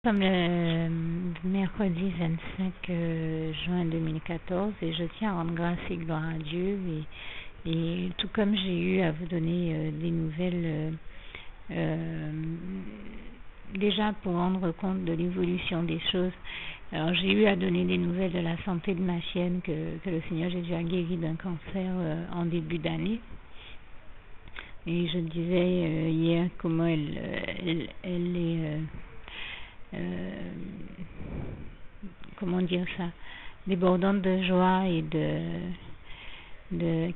Comme le mercredi 25 juin 2014, et je tiens à rendre grâce et gloire à Dieu, et tout comme j'ai eu à vous donner des nouvelles, déjà pour rendre compte de l'évolution des choses. Alors j'ai eu à donner des nouvelles de la santé de ma chienne que le Seigneur Jésus a guéri d'un cancer en début d'année. Et je disais hier comment elle est... comment dire ça, débordante de joie et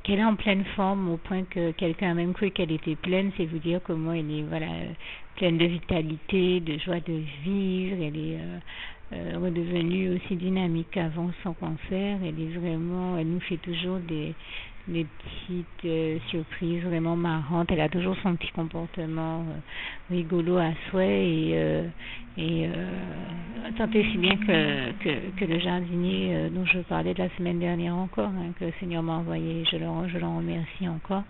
qu'elle est en pleine forme au point que quelqu'un a même cru qu'elle était pleine. C'est vous dire comment elle est pleine de vitalité, de joie de vivre. Elle est redevenue aussi dynamique qu'avant son cancer. Elle nous fait toujours des petites surprises vraiment marrantes. Elle a toujours son petit comportement rigolo à souhait et tant et si bien que le jardinier dont je parlais de la semaine dernière encore, que le Seigneur m'a envoyé, je l'en remercie encore,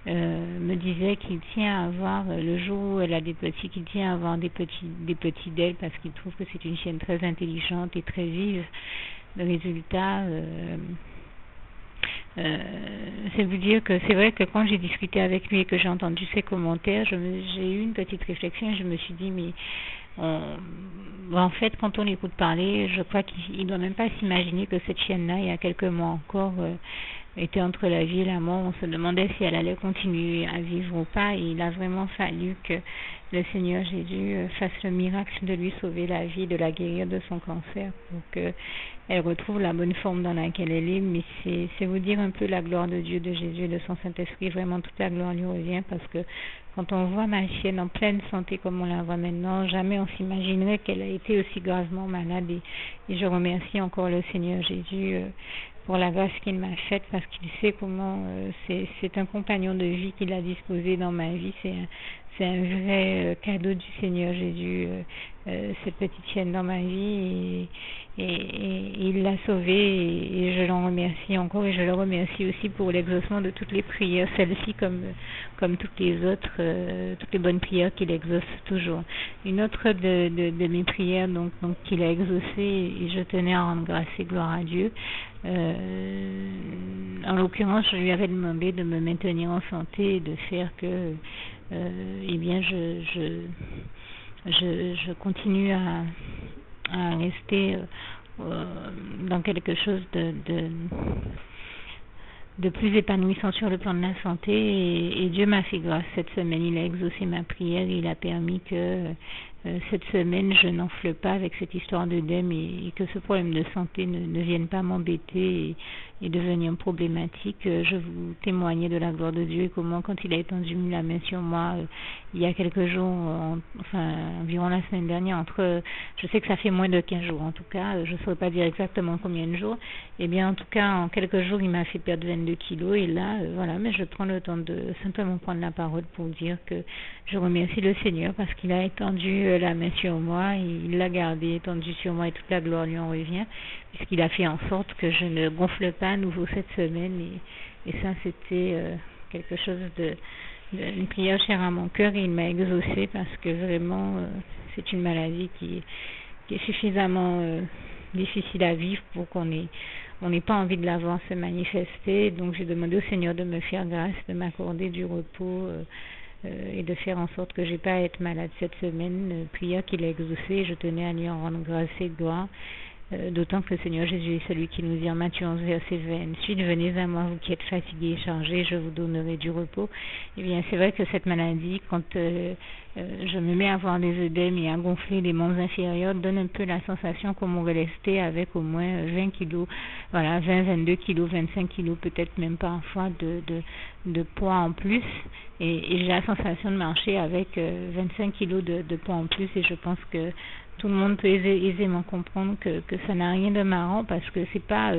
me disait qu'il tient à avoir, le jour où elle a des petits, qu'il tient à avoir des petits d'elle parce qu'il trouve que c'est une chienne très intelligente et très vive. Le résultat... c'est vous dire que c'est vrai que quand j'ai discuté avec lui et que j'ai entendu ses commentaires, j'ai eu une petite réflexion et je me suis dit mais en fait quand on l'écoute parler, je crois qu'il ne doit même pas s'imaginer que cette chienne-là, il y a quelques mois encore, était entre la vie et la mort. On se demandait si elle allait continuer à vivre ou pas, et il a vraiment fallu que le Seigneur Jésus fasse le miracle de lui sauver la vie, de la guérir de son cancer pour qu'elle retrouve la bonne forme dans laquelle elle est. Mais c'est vous dire un peu la gloire de Dieu, de Jésus et de son Saint-Esprit. Vraiment toute la gloire lui revient, parce que quand on voit ma chienne en pleine santé comme on la voit maintenant, jamais on s'imaginerait qu'elle a été aussi gravement malade, et je remercie encore le Seigneur Jésus pour la grâce qu'il m'a faite, parce qu'il sait comment c'est un compagnon de vie qu'il a disposé dans ma vie. C'est un vrai cadeau du Seigneur Jésus, cette petite chienne dans ma vie, et il l'a sauvée, et je l'en remercie encore, et je le remercie aussi pour l'exaucement de toutes les prières, celle-ci comme toutes les autres, toutes les bonnes prières qu'il exauce toujours. Une autre de mes prières donc qu'il a exaucé, et je tenais à rendre grâce et gloire à Dieu. En l'occurrence, je lui avais demandé de me maintenir en santé et de faire que eh bien je continue à rester dans quelque chose de plus épanouissant sur le plan de la santé, et Dieu m'a fait grâce cette semaine. Il a exaucé ma prière et il a permis que cette semaine je n'enfle pas avec cette histoire d'œdème, et que ce problème de santé ne vienne pas m'embêter et devenir problématique. Je vous témoignais de la gloire de Dieu et comment, quand il a étendu la main sur moi il y a quelques jours, environ la semaine dernière, je sais que ça fait moins de 15 jours en tout cas, je ne saurais pas dire exactement combien de jours, et bien en tout cas en quelques jours il m'a fait perdre 22 kilos, et là voilà, mais je prends le temps de simplement prendre la parole pour dire que je remercie le Seigneur parce qu'il a étendu la main sur moi, il l'a gardé étendu sur moi, et toute la gloire lui en revient, puisqu'il a fait en sorte que je ne gonfle pas à nouveau cette semaine, et ça c'était quelque chose une prière chère à mon cœur, et il m'a exaucé, parce que vraiment c'est une maladie qui est suffisamment difficile à vivre pour qu'on n'ait pas envie de la voir se manifester. Donc j'ai demandé au Seigneur de me faire grâce, de m'accorder du repos et de faire en sorte que j'ai pas à être malade cette semaine. Prière qu'il a exaucée, je tenais à lui en rendre grâce et gloire. D'autant que le Seigneur Jésus est celui qui nous dit en Matthieu 11, verset 28, venez à moi vous qui êtes fatigués et chargés, je vous donnerai du repos. Eh bien c'est vrai que cette maladie, quand je me mets à avoir des œdèmes et à gonfler les membres inférieurs, donne un peu la sensation qu'on m'aurait resté avec au moins 20 kilos, voilà, 20, 22 kilos, 25 kilos, peut-être même parfois de poids en plus, et j'ai la sensation de marcher avec 25 kilos de poids en plus, et je pense que tout le monde peut aisément comprendre que ça n'a rien de marrant, parce que c'est pas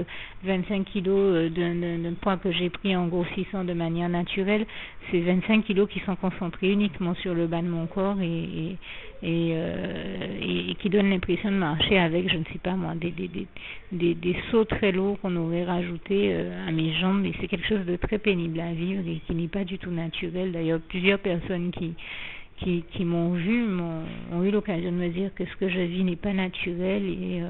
25 kilos d'un poids que j'ai pris en grossissant de manière naturelle, c'est 25 kilos qui sont concentrés uniquement sur le bas de mon corps, et qui donnent l'impression de marcher avec, je ne sais pas moi, des sauts très lourds qu'on aurait rajoutés à mes jambes, et c'est quelque chose de très pénible à vivre et qui n'est pas du tout naturel. D'ailleurs, plusieurs personnes qui m'ont vu ont eu l'occasion de me dire que ce que je vis n'est pas naturel et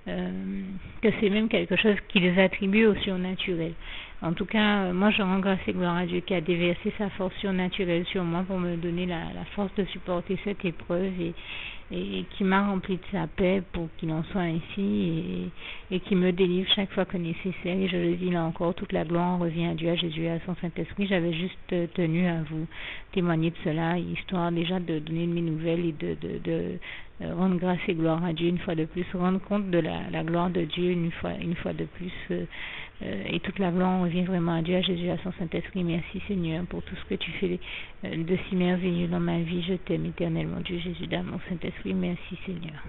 que c'est même quelque chose qu'ils attribuent au surnaturel. En tout cas, moi je rends grâce et gloire à Dieu qui a déversé sa force surnaturelle sur moi pour me donner la force de supporter cette épreuve et qui m'a rempli de sa paix pour qu'il en soit ainsi et qui me délivre chaque fois que nécessaire. Et je le dis là encore, toute la gloire revient à Dieu, à Jésus et à son Saint-Esprit. J'avais juste tenu à vous témoigner de cela, histoire déjà de donner mes nouvelles et de rendre grâce et gloire à Dieu une fois de plus, rendre compte de la gloire de Dieu une fois de plus. Et toute la gloire revient vraiment à Dieu, à Jésus, à son Saint-Esprit. Merci Seigneur pour tout ce que tu fais de si merveilleux dans ma vie. Je t'aime éternellement, Dieu Jésus, dans mon Saint-Esprit. Merci Seigneur.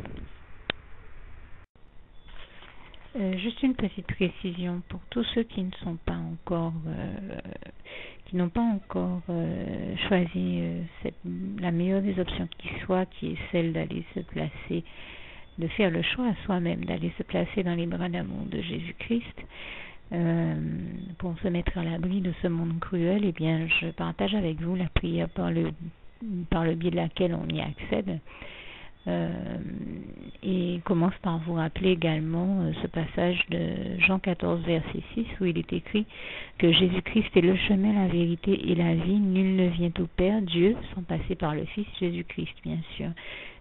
Juste une petite précision pour tous ceux qui ne sont pas encore, qui n'ont pas encore choisi la meilleure des options qui soit, qui est celle d'aller se placer, de faire le choix à soi-même, d'aller se placer dans les bras d'amour de Jésus-Christ. Pour se mettre à l'abri de ce monde cruel, eh bien, je partage avec vous la prière par le biais de laquelle on y accède. Et commence par vous rappeler également ce passage de Jean 14, verset 6, où il est écrit que Jésus-Christ est le chemin, la vérité et la vie. Nul ne vient au Père, Dieu, sans passer par le Fils Jésus-Christ, bien sûr.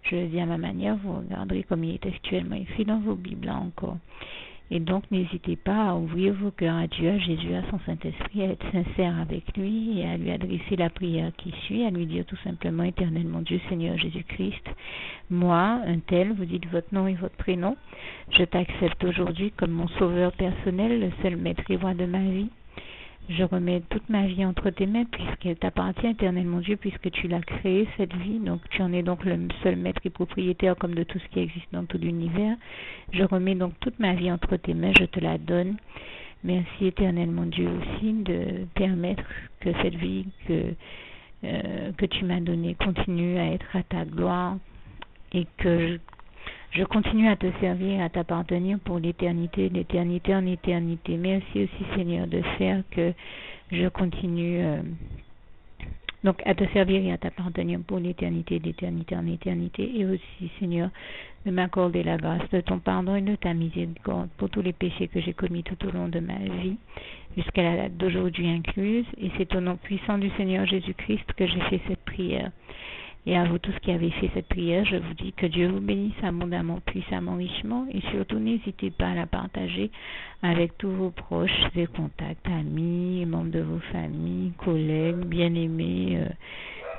Je le dis à ma manière, vous regarderez comme il est actuellement écrit dans vos Bibles là encore. Et donc, n'hésitez pas à ouvrir vos cœurs à Dieu, à Jésus, à son Saint-Esprit, à être sincère avec lui et à lui adresser la prière qui suit, à lui dire tout simplement, éternellement Dieu, Seigneur Jésus-Christ, moi, un tel, vous dites votre nom et votre prénom, je t'accepte aujourd'hui comme mon sauveur personnel, le seul maître et roi de ma vie. Je remets toute ma vie entre tes mains puisqu'elle t'appartient éternellement Dieu, puisque tu l'as créée cette vie, donc tu en es donc le seul maître et propriétaire comme de tout ce qui existe dans tout l'univers. Je remets donc toute ma vie entre tes mains, je te la donne. Merci éternellement Dieu aussi de permettre que cette vie que tu m'as donnée continue à être à ta gloire et que je continue à te servir, à t'appartenir pour l'éternité, d'éternité en éternité. Merci aussi Seigneur de faire que je continue donc à te servir et à t'appartenir pour l'éternité, d'éternité en éternité. Et aussi Seigneur de m'accorder la grâce de ton pardon et de ta miséricorde pour tous les péchés que j'ai commis tout au long de ma vie, jusqu'à la date d'aujourd'hui incluse. Et c'est au nom puissant du Seigneur Jésus-Christ que j'ai fait cette prière. Et à vous tous qui avez fait cette prière, je vous dis que Dieu vous bénisse abondamment, puissamment, richement, et surtout n'hésitez pas à la partager avec tous vos proches et contacts, amis, membres de vos familles, collègues, bien-aimés,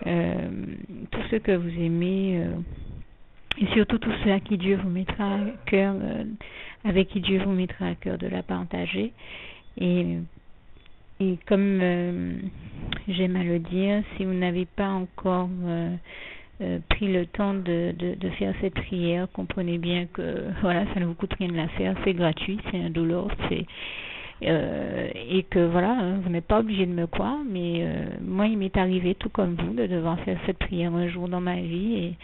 tous ceux que vous aimez, et surtout tous ceux à qui Dieu vous mettra à cœur, avec qui Dieu vous mettra à cœur de la partager. Et comme j'aime à le dire, si vous n'avez pas encore pris le temps de faire cette prière, comprenez bien que voilà, ça ne vous coûte rien de la faire, c'est gratuit, c'est indolore, et que voilà, vous n'êtes pas obligé de me croire, mais moi il m'est arrivé tout comme vous de devoir faire cette prière un jour dans ma vie,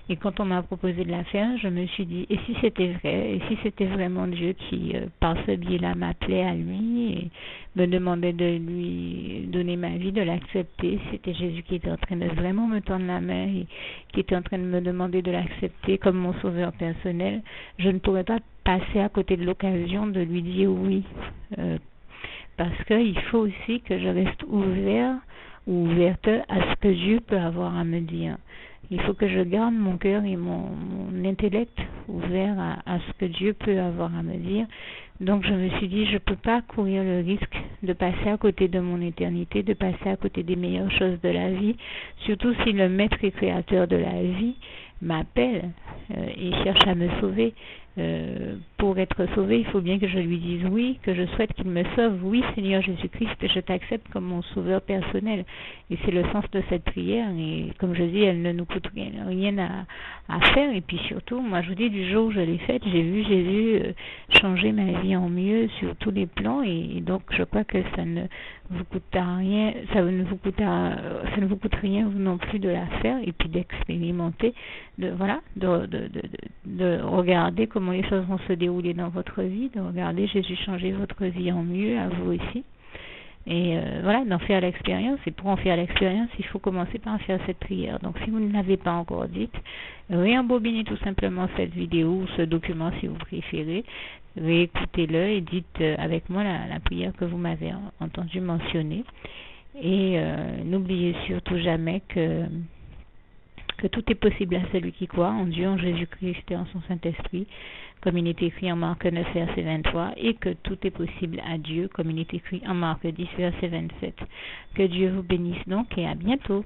et quand on m'a proposé de la faire, je me suis dit, et si c'était vrai, et si c'était vraiment Dieu qui, par ce biais-là, m'appelait à lui et me demandait de lui donner ma vie, de l'accepter, c'était Jésus qui était en train de vraiment me tendre la main et qui était en train de me demander de l'accepter comme mon sauveur personnel, je ne pourrais pas passer à côté de l'occasion de lui dire oui, parce qu'il faut aussi que je reste ouvert ou ouverte à ce que Dieu peut avoir à me dire. Il faut que je garde mon cœur et mon intellect ouvert à ce que Dieu peut avoir à me dire. Donc je me suis dit, je ne peux pas courir le risque de passer à côté de mon éternité, de passer à côté des meilleures choses de la vie, surtout si le maître et créateur de la vie m'appelle et cherche à me sauver. Pour être sauvé, il faut bien que je lui dise oui, que je souhaite qu'il me sauve. Oui, Seigneur Jésus-Christ, je t'accepte comme mon sauveur personnel. Et c'est le sens de cette prière. Et comme je dis, elle ne nous coûte rien à faire. Et puis surtout, moi je vous dis, du jour où je l'ai faite, j'ai vu Jésus changer ma vie en mieux sur tous les plans. Et donc je crois que ça ne vous coûtera rien, ça ne vous coûte rien vous non plus de la faire et puis d'expérimenter, de regarder comment les choses vont se dérouler dans votre vie, de regarder Jésus changer votre vie en mieux, à vous aussi. Et voilà, d'en faire l'expérience. Et pour en faire l'expérience, il faut commencer par faire cette prière. Donc si vous ne l'avez pas encore dite, réembobinez tout simplement cette vidéo ou ce document si vous préférez, réécoutez-le et dites avec moi la prière que vous m'avez entendu mentionner. Et n'oubliez surtout jamais que tout est possible à celui qui croit en Dieu, en Jésus-Christ et en son Saint-Esprit, comme il est écrit en Marc 9, verset 23, et que tout est possible à Dieu, comme il est écrit en Marc 10, verset 27. Que Dieu vous bénisse donc et à bientôt.